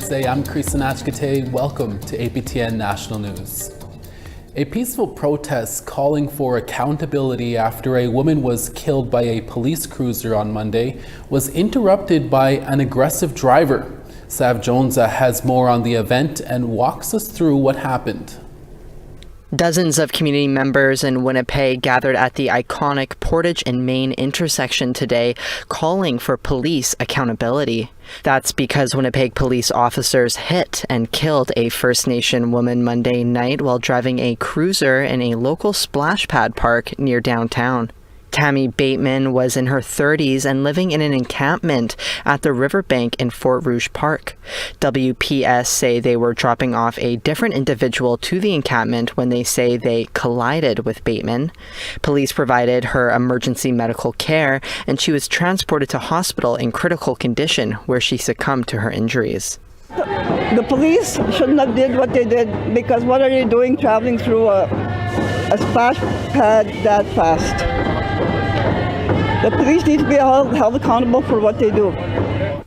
Wednesday. I'm Creeson Agecoutay. Welcome to APTN National News. A peaceful protest calling for accountability after a woman was killed by a police cruiser on Monday was interrupted by an aggressive driver. Sav Jones has more on the event and walks us through what happened. Dozens of community members in Winnipeg gathered at the iconic Portage and Main intersection today, calling for police accountability. That's because Winnipeg police officers hit and killed a First Nation woman Monday night while driving a cruiser in a local splash pad park near downtown. Tammy Bateman was in her 30s and living in an encampment at the riverbank in Fort Rouge Park. WPS say they were dropping off a different individual to the encampment when they say they collided with Bateman. Police provided her emergency medical care and she was transported to hospital in critical condition where she succumbed to her injuries. The police shouldn't have did what they did, because what are they doing traveling through a splash pad that fast? The police need to be held accountable for what they do.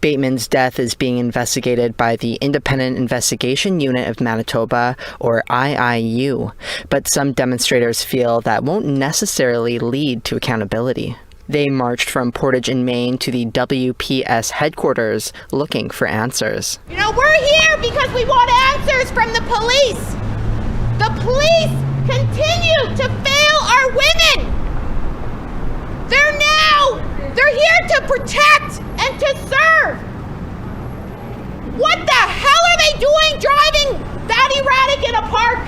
Bateman's death is being investigated by the Independent Investigation Unit of Manitoba, or IIU, but some demonstrators feel that won't necessarily lead to accountability. They marched from Portage in Main to the WPS headquarters looking for answers. You know, we're here because we want answers from the police. The police continue to fail our women. They're here to protect and to serve. What the hell are they doing driving that erratic in a park?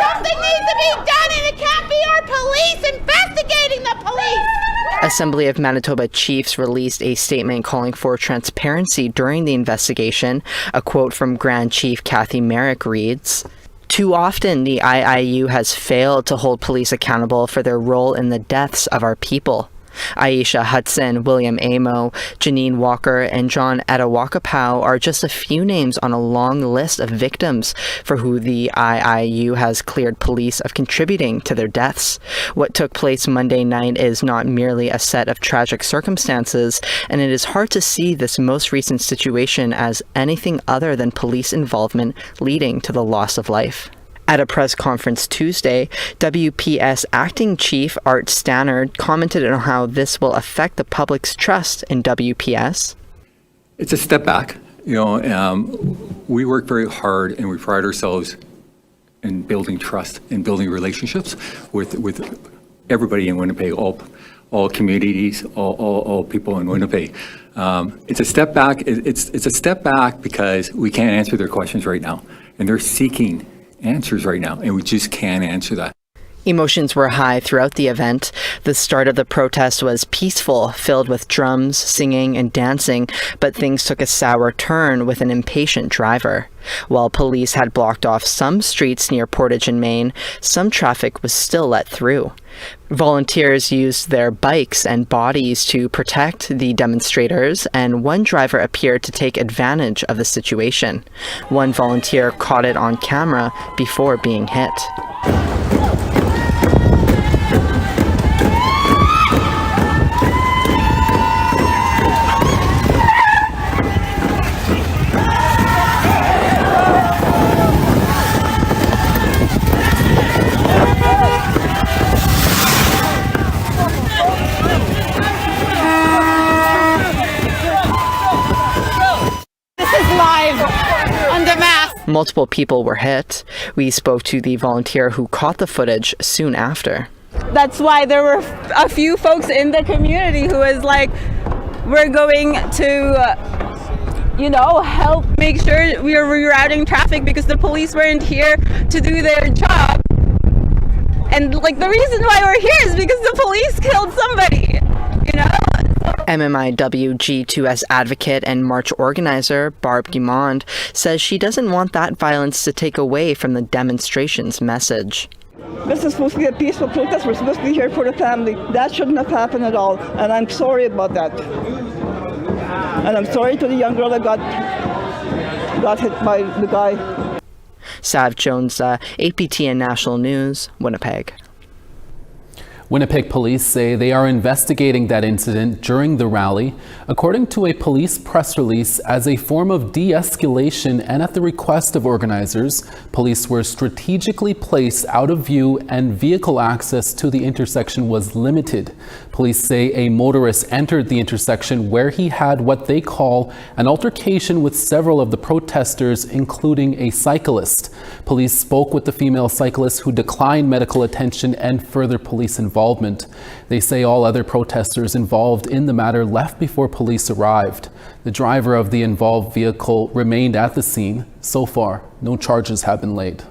Something needs to be done, and it can't be our police investigating the police. Assembly of Manitoba Chiefs released a statement calling for transparency during the investigation. A quote from Grand Chief Kathy Merrick reads, "Too often the IIU has failed to hold police accountable for their role in the deaths of our people. Aisha Hudson, William Amo, Janine Walker, and John Agecoutay are just a few names on a long list of victims for who the IIU has cleared police of contributing to their deaths. What took place Monday night is not merely a set of tragic circumstances, and it is hard to see this most recent situation as anything other than police involvement leading to the loss of life." At a press conference Tuesday, WPS Acting Chief Art Stannard commented on how this will affect the public's trust in WPS. It's a step back. We work very hard and we pride ourselves in building trust and building relationships with everybody in Winnipeg, all communities, all people in Winnipeg. It's a step back. It's a step back because we can't answer their questions right now, and they're seeking answers right now, and we just can't answer that. Emotions were high throughout the event. The start of the protest was peaceful, filled with drums, singing, and dancing, but things took a sour turn with an impatient driver. While police had blocked off some streets near Portage and Main, some traffic was still let through. Volunteers used their bikes and bodies to protect the demonstrators, and one driver appeared to take advantage of the situation. One volunteer caught it on camera before being hit. Multiple people were hit. We spoke to the volunteer who caught the footage soon after. That's why there were a few folks in the community who was like, we're going to, help make sure we are rerouting traffic because the police weren't here to do their job. And the reason why we're here is because the police killed somebody, MMIW G2S advocate and march organizer Barb Guimond says she doesn't want that violence to take away from the demonstration's message. This is supposed to be a peaceful protest. We're supposed to be here for the family. That shouldn't have happened at all, and I'm sorry about that. And I'm sorry to the young girl that got hit by the guy. Sav Jones, APTN National News, Winnipeg. Winnipeg police say they are investigating that incident during the rally, according to a police press release, as a form of de-escalation and at the request of organizers. Police were strategically placed out of view and vehicle access to the intersection was limited. Police say a motorist entered the intersection where he had what they call an altercation with several of the protesters, including a cyclist. Police spoke with the female cyclist who declined medical attention and further police involvement. They say all other protesters involved in the matter left before police arrived. The driver of the involved vehicle remained at the scene. So far, no charges have been laid.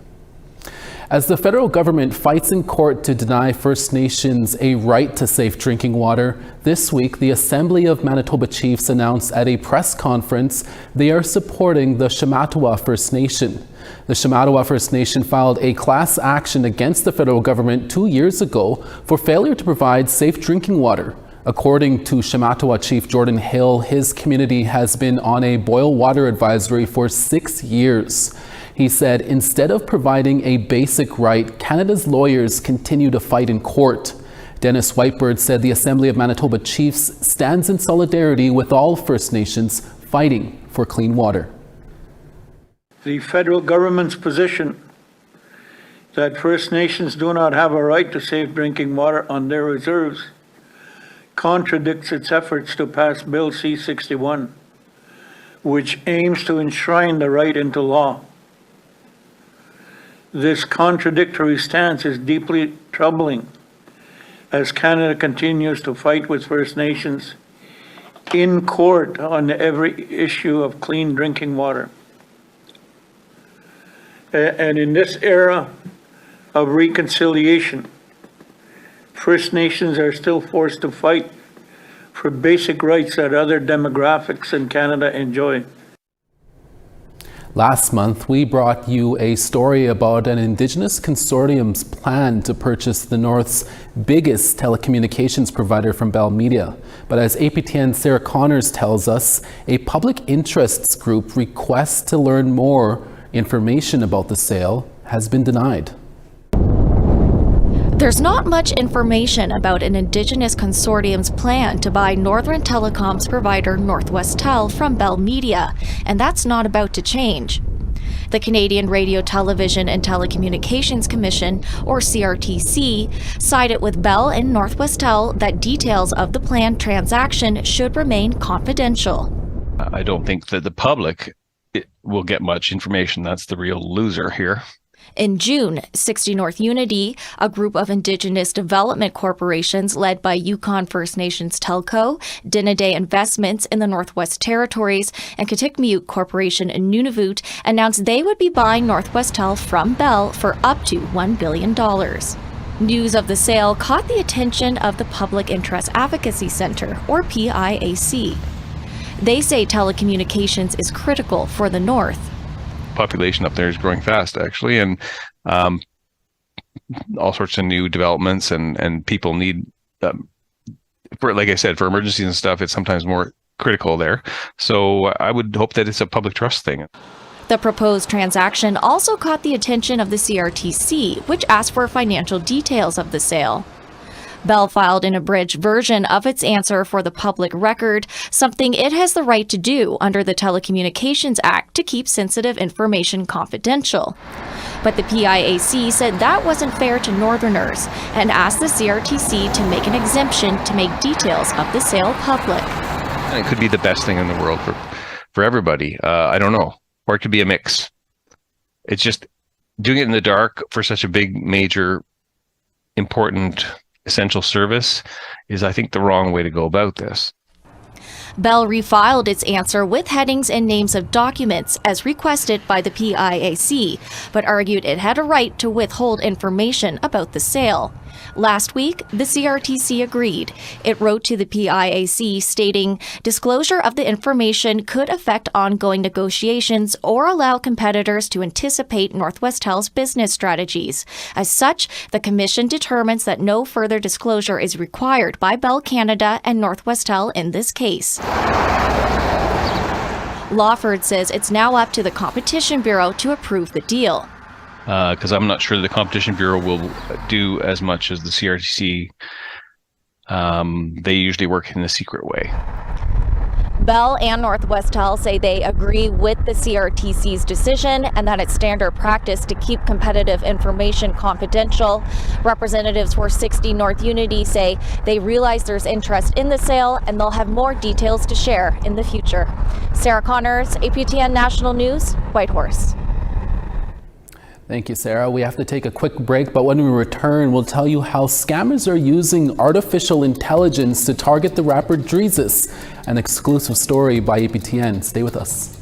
As the federal government fights in court to deny First Nations a right to safe drinking water, this week the Assembly of Manitoba Chiefs announced at a press conference they are supporting the Shamattawa First Nation. The Shamattawa First Nation filed a class action against the federal government 2 years ago for failure to provide safe drinking water. According to Shamattawa Chief Jordan Hill, his community has been on a boil water advisory for 6 years. He said instead of providing a basic right, Canada's lawyers continue to fight in court. Dennis Whitebird said the Assembly of Manitoba Chiefs stands in solidarity with all First Nations fighting for clean water. The federal government's position that First Nations do not have a right to safe drinking water on their reserves contradicts its efforts to pass Bill C-61, which aims to enshrine the right into law. This contradictory stance is deeply troubling as Canada continues to fight with First Nations in court on every issue of clean drinking water. And in this era of reconciliation, First Nations are still forced to fight for basic rights that other demographics in Canada enjoy. Last month, we brought you a story about an Indigenous consortium's plan to purchase the North's biggest telecommunications provider from Bell Media. But as APTN Sarah Connors tells us, a public interests group request to learn more information about the sale has been denied. There's not much information about an Indigenous consortium's plan to buy Northern Telecom's provider Northwestel from Bell Media, and that's not about to change. The Canadian Radio, Television and Telecommunications Commission, or CRTC, sided with Bell and Northwestel that details of the planned transaction should remain confidential. I don't think that the public will get much information. That's the real loser here. In June, 60 North Unity, a group of Indigenous development corporations led by Yukon First Nations Telco, Dinaday Investments in the Northwest Territories, and Kitikmeot Corporation in Nunavut announced they would be buying Northwestel from Bell for up to $1 billion. News of the sale caught the attention of the Public Interest Advocacy Center, or PIAC. They say telecommunications is critical for the North. Population up there is growing fast, actually, and all sorts of new developments, and people need, for, like I said, for emergencies and stuff, it's sometimes more critical there. So I would hope that it's a public trust thing. The proposed transaction also caught the attention of the CRTC, which asked for financial details of the sale. Bell filed an abridged version of its answer for the public record, something it has the right to do under the Telecommunications Act to keep sensitive information confidential. But the PIAC said that wasn't fair to Northerners and asked the CRTC to make an exemption to make details of the sale public. It could be the best thing in the world for everybody. I don't know. Or it could be a mix. It's just doing it in the dark for such a big, major, important essential service is, I think, the wrong way to go about this. Bell refiled its answer with headings and names of documents as requested by the PIAC, but argued it had a right to withhold information about the sale. Last week, the CRTC agreed. It wrote to the PIAC stating, disclosure of the information could affect ongoing negotiations or allow competitors to anticipate Northwestel's business strategies. As such, the Commission determines that no further disclosure is required by Bell Canada and Northwestel in this case. Lawford says it's now up to the Competition Bureau to approve the deal. because I'm not sure the Competition Bureau will do as much as the CRTC. They usually work in a secret way. Bell and Northwestel say they agree with the CRTC's decision and that it's standard practice to keep competitive information confidential. Representatives for 60 North Unity say they realize there's interest in the sale and they'll have more details to share in the future. Sarah Connors, APTN National News, Whitehorse. Thank you, Sarah. We have to take a quick break, but when we return, we'll tell you how scammers are using artificial intelligence to target the rapper Creeson. An exclusive story by APTN. Stay with us.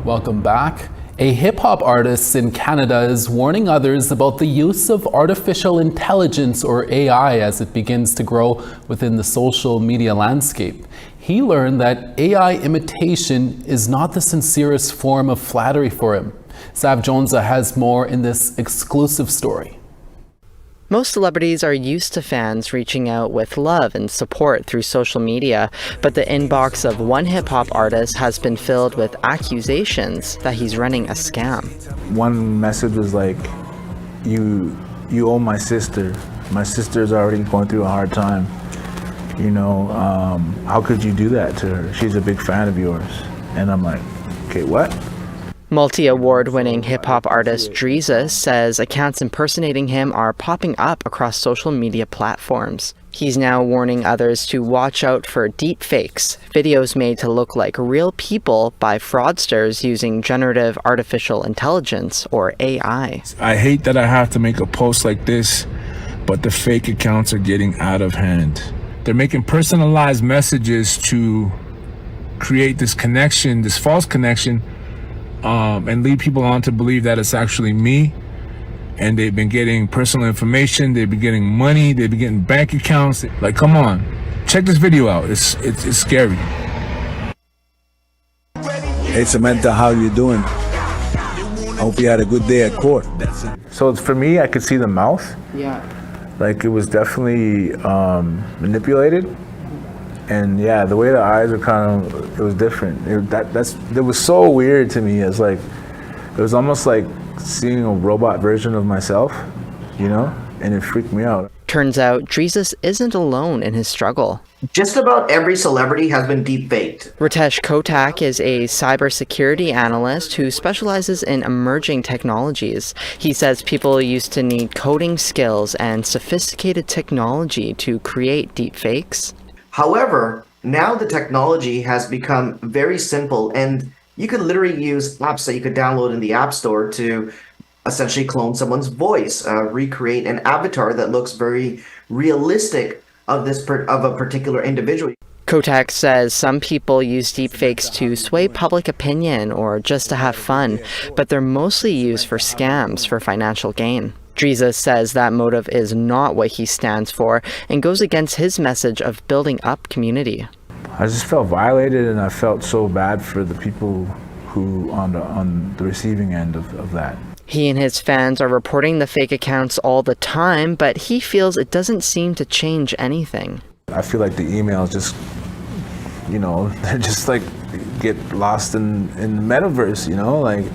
Welcome back. A hip-hop artist in Canada is warning others about the use of artificial intelligence, or AI, as it begins to grow within the social media landscape. He learned that AI imitation is not the sincerest form of flattery for him. Sav Jonza has more in this exclusive story. Most celebrities are used to fans reaching out with love and support through social media, but the inbox of one hip-hop artist has been filled with accusations that he's running a scam. One message was like, you owe my sister. My sister's already going through a hard time. You know, how could you do that to her? She's a big fan of yours. And I'm like, okay, what? Multi-award-winning hip-hop artist Creeson says accounts impersonating him are popping up across social media platforms. He's now warning others to watch out for deepfakes, videos made to look like real people by fraudsters using generative artificial intelligence, or AI. I hate that I have to make a post like this, but the fake accounts are getting out of hand. They're making personalized messages to create this connection, this false connection, and lead people on to believe that it's actually me. And they've been getting personal information, they've been getting money, they've been getting bank accounts. Like, come on, check this video out. It's scary. Hey Samantha, how you doing? I hope you had a good day at court. So for me, I could see the mouth. Yeah. Like, it was definitely manipulated. And yeah, the way the eyes were it was different. It was so weird to me. It's like, it was almost like seeing a robot version of myself, you know? And it freaked me out. Turns out, Dreesus isn't alone in his struggle. Just about every celebrity has been deepfaked. Ritesh Kotak is a cybersecurity analyst who specializes in emerging technologies. He says people used to need coding skills and sophisticated technology to create deepfakes. However, now the technology has become very simple, and you could literally use apps that you could download in the App Store to essentially clone someone's voice, recreate an avatar that looks very realistic of a particular individual. Kotak says some people use deepfakes to sway public opinion or just to have fun, but they're mostly used for scams for financial gain. Dreesus says that motive is not what he stands for and goes against his message of building up community. I just felt violated, and I felt so bad for the people who on the receiving end of that. He and his fans are reporting the fake accounts all the time, but he feels it doesn't seem to change anything. I feel like the emails just, you know, they're just like get lost in the metaverse, you know? Like,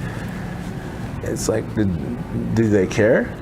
it's like, do they care?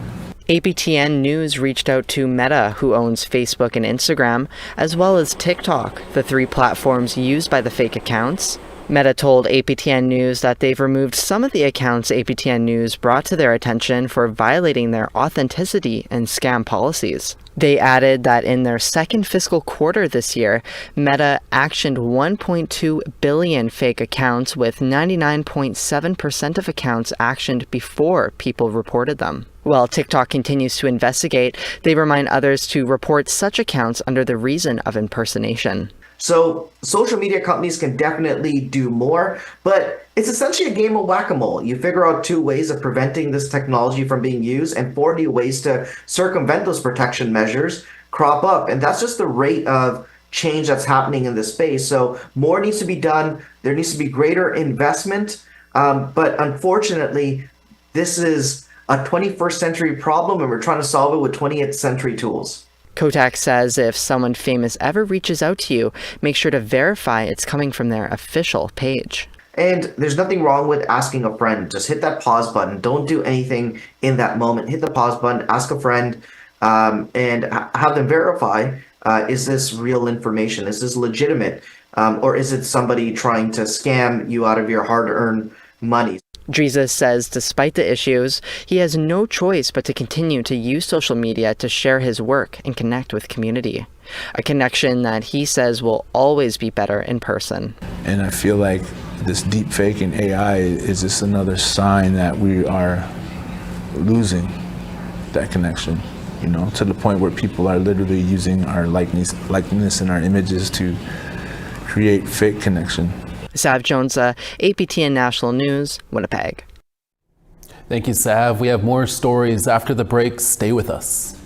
APTN News reached out to Meta, who owns Facebook and Instagram, as well as TikTok, the three platforms used by the fake accounts. Meta told APTN News that they've removed some of the accounts APTN News brought to their attention for violating their authenticity and scam policies. They added that in their second fiscal quarter this year, Meta actioned 1.2 billion fake accounts, with 99.7% of accounts actioned before people reported them. While TikTok continues to investigate, they remind others to report such accounts under the reason of impersonation. So social media companies can definitely do more, but it's essentially a game of whack-a-mole. You figure out 2 ways of preventing this technology from being used, and 4 new ways to circumvent those protection measures crop up. And that's just the rate of change that's happening in this space. So more needs to be done. There needs to be greater investment. But unfortunately, this is a 21st century problem, and we're trying to solve it with 20th century tools. Kotak says if someone famous ever reaches out to you, make sure to verify it's coming from their official page. And there's nothing wrong with asking a friend. Just hit that pause button. Don't do anything in that moment. Hit the pause button, ask a friend, and have them verify, is this real information? Is this legitimate? Or is it somebody trying to scam you out of your hard-earned money? Dreesus says despite the issues, he has no choice but to continue to use social media to share his work and connect with community. A connection that he says will always be better in person. And I feel like this deep fake and AI is just another sign that we are losing that connection, you know, to the point where people are literally using our likeness and our images to create fake connection. Sav Jonesa, APTN National News, Winnipeg. Thank you, Sav. We have more stories after the break. Stay with us.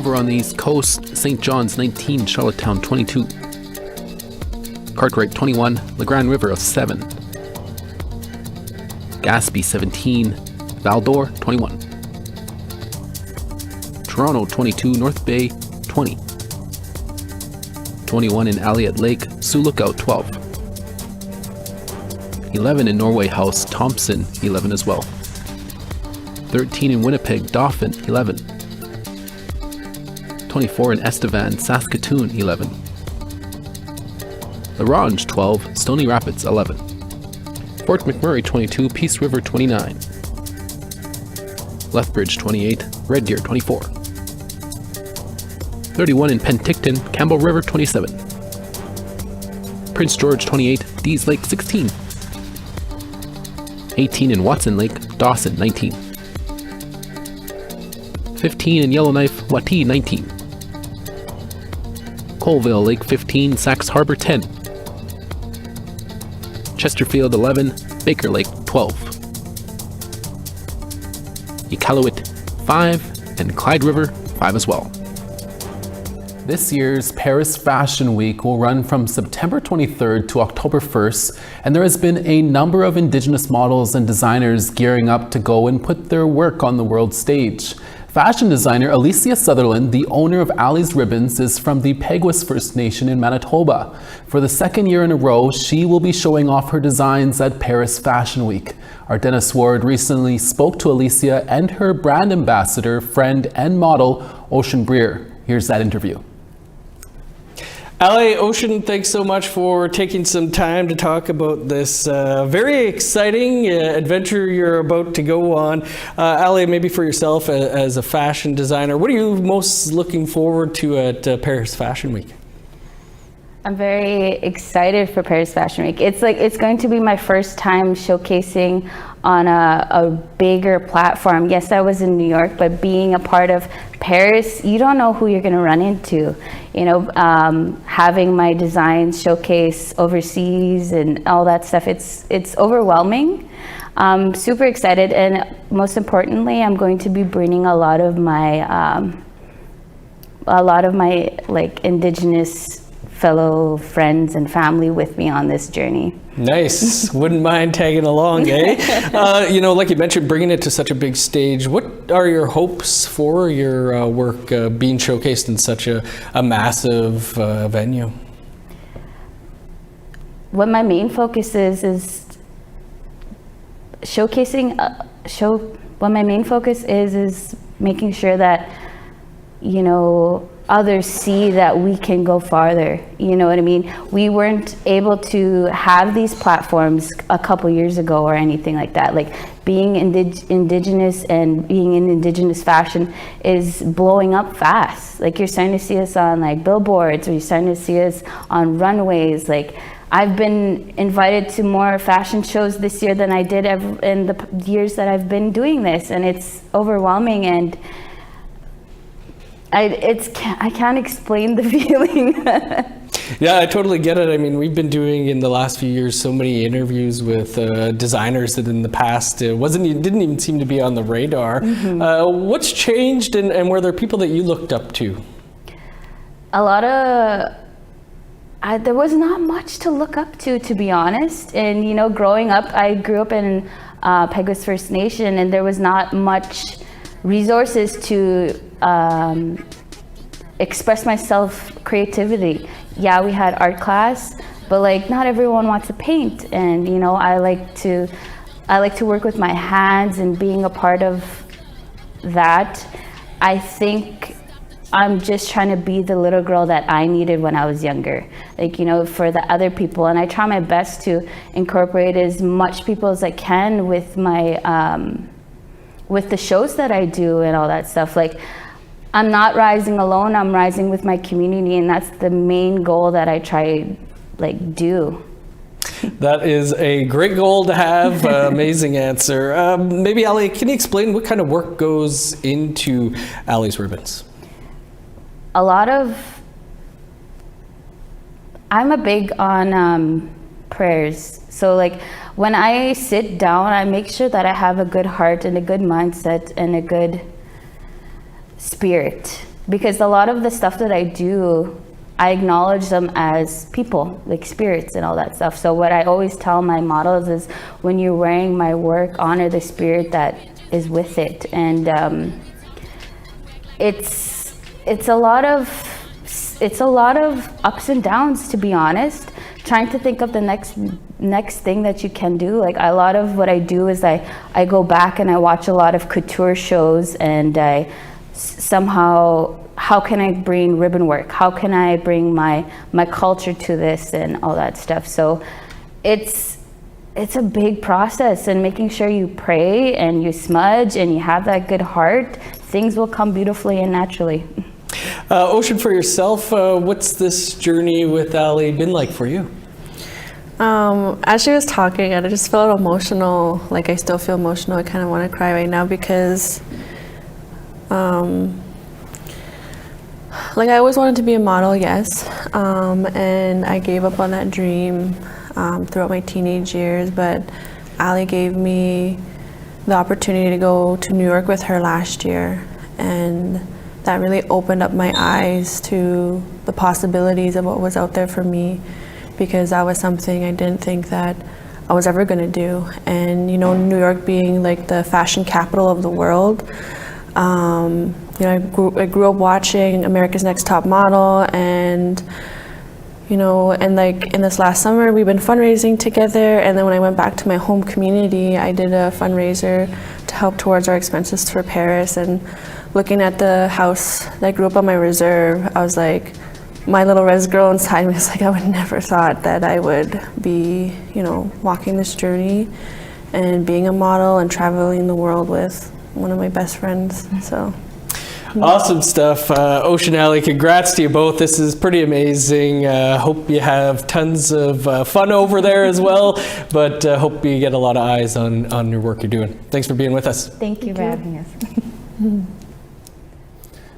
Over on the East Coast, St. John's 19, Charlottetown 22. Cartwright 21, La Grande River 7. Gaspé 17, Val-d'Or 21. Toronto 22, North Bay 20. 21 in Aliot Lake, Sioux Lookout 12. 11 in Norway House, Thompson 11 as well. 13 in Winnipeg, Dauphin 11. 24 in Estevan, Saskatoon 11. La Ronge 12, Stony Rapids 11. Fort McMurray 22, Peace River 29. Lethbridge 28, Red Deer 24. 31 in Penticton, Campbell River 27. Prince George 28, Dees Lake 16. 18 in Watson Lake, Dawson 19. 15 in Yellowknife, Watee 19. Colville Lake 15, Sax Harbor 10. Chesterfield 11, Baker Lake 12. Iqaluit 5, and Clyde River 5 as well. This year's Paris Fashion Week will run from September 23rd to October 1st, and there has been a number of Indigenous models and designers gearing up to go and put their work on the world stage. Fashion designer Alicia Sutherland, the owner of Ali's Ribbons, is from the Peguis First Nation in Manitoba. For the second year in a row, she will be showing off her designs at Paris Fashion Week. Our Dennis Ward recently spoke to Alicia and her brand ambassador, friend, and model, Ocean Breer. Here's that interview. Ali, Ocean, thanks so much for taking some time to talk about this very exciting adventure you're about to go on. Ali, maybe for yourself as a fashion designer, what are you most looking forward to at Paris Fashion Week? I'm very excited for Paris Fashion Week. It's going to be my first time showcasing on a bigger platform. Yes, I was in New York, but being a part of Paris, you don't know who you're going to run into. You know, having my designs showcase overseas and all that stuff, it's overwhelming. I'm super excited, and most importantly, I'm going to be bringing a lot of my like Indigenous fellow friends and family with me on this journey. Nice. Wouldn't mind tagging along, eh? You know, like you mentioned, bringing it to such a big stage. What are your hopes for your work being showcased in such a massive venue? What my main focus is showcasing. What my main focus is making sure that, you know, others see that we can go farther. You know what I mean? We weren't able to have these platforms a couple years ago or anything like that. Like being Indigenous and being in Indigenous fashion is blowing up fast. Like you're starting to see us on like billboards, or you're starting to see us on runways. Like I've been invited to more fashion shows this year than I did in the years that I've been doing this, and it's overwhelming, and I can't explain the feeling. Yeah, I totally get it. I mean, we've been doing in the last few years so many interviews with designers that in the past didn't even seem to be on the radar. Mm-hmm. What's changed, and were there people that you looked up to? A lot of there was not much to look up to be honest. And you know, growing up, I grew up in Peguis First Nation, and there was not much resources to express myself creativity. Yeah, we had art class, but like not everyone wants to paint, and you know, I like to work with my hands, and being a part of that, I think I'm just trying to be the little girl that I needed when I was younger, like, you know, for the other people. And I try my best to incorporate as much people as I can with my with the shows that I do and all that stuff. Like, I'm not rising alone, I'm rising with my community, and that's the main goal that I try like do. That is a great goal to have. Amazing answer. Maybe Ali, can you explain what kind of work goes into Ali's Ribbons? A lot of, I'm a big on prayers. So like when I sit down, I make sure that I have a good heart and a good mindset and a good spirit. because a lot of the stuff that I do, I acknowledge them as people, like spirits and all that stuff. So what I always tell my models is, when you're wearing my work, honor the spirit that is with it. And it's a lot of ups and downs, to be honest. Trying to think of the next thing that you can do. Like, a lot of what I do is I go back and I watch a lot of couture shows, and I somehow, how can I bring ribbon work? How can I bring my culture to this and all that stuff? So it's a big process, and making sure you pray and you smudge and you have that good heart, things will come beautifully and naturally. Ocean, for yourself, what's this journey with Ali been like for you? As she was talking, I just felt emotional. Like, I still feel emotional. I kind of want to cry right now because like, I always wanted to be a model, yes, and I gave up on that dream throughout my teenage years, but Ali gave me the opportunity to go to New York with her last year, and that really opened up my eyes to the possibilities of what was out there for me, because that was something I didn't think that I was ever going to do. And, you know, New York being like the fashion capital of the world, you know, I grew up watching America's Next Top Model, and, you know, and like in this last summer, we've been fundraising together. And then when I went back to my home community, I did a fundraiser to help towards our expenses for Paris. And looking at the house that I grew up on, my reserve, I was like, my little res girl inside me was like, I would never thought that I would be, you know, walking this journey and being a model and traveling the world with one of my best friends. So. Awesome stuff. Ocean, Ali, congrats to you both. This is pretty amazing. Hope you have tons of fun over there as well, but hope you get a lot of eyes on your work you're doing. Thanks for being with us. Thank you for having us.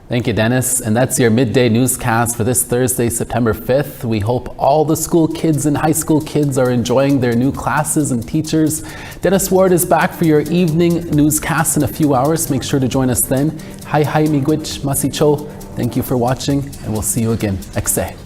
Thank you, Dennis. And that's your midday newscast for this Thursday, September 5th. We hope all the school kids and high school kids are enjoying their new classes and teachers. Dennis Ward is back for your evening newscast in a few hours. Make sure to join us then. Hi, miigwech, masicho. Thank you for watching, and we'll see you again. Ekse.